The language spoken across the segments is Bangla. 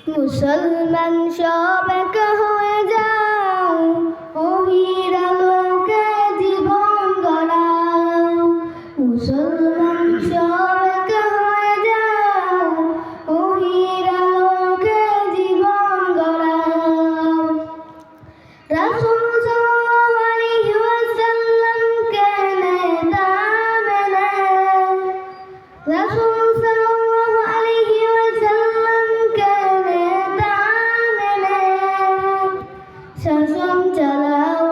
মুসলমান সব এক হয়ে যাও, ওহির আলোকে জীবন গড়াও। মুসলমান সব এক হয়ে যাও, ওহির আলোকে জীবন গড়াও। রাসূল সাল্লাল্লাহু আলাইহি ওয়াসাল্লামকে নেতা মেনে, রাসূল সাল্লাল্লাহু আলাইহি ওয়াসাল্লামকে নেতা মেনে শাসন চালাও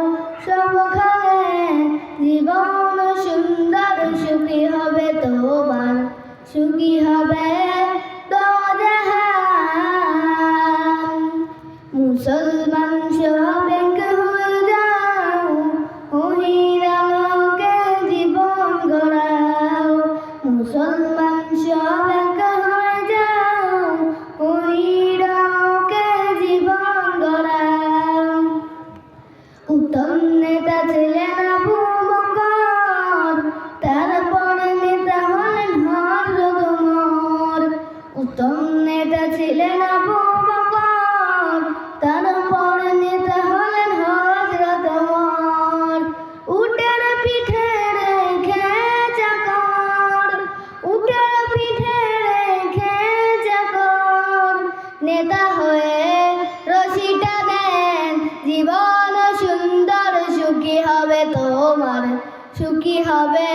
সবখানে, জীবন সুন্দর সুখী হবে তোমার, সুখী হবে দোজাহান। মুসলমান সব এক হয়ে যাও, ওহির আলোকে জীবন গড়াও। মুসলমান সব এক হয়ে যাও, ওহির আলোকে জীবন গড়াও। উত্তম নেতা ছিলেন আবু বকর, তারপরে নেতা হলেন হযরত ওমর। উত্তম নেতা ছিলেন আবু বকর, তারপরে নেতা হলেন হযরত ওমর। উটের পিঠে রেখে চাকর, উটের পিঠে রেখে চাকর, নেতা হয়ে রশিটা দেন, জীবন সুন্দর সুখী হবে তোমার, সুখী হবে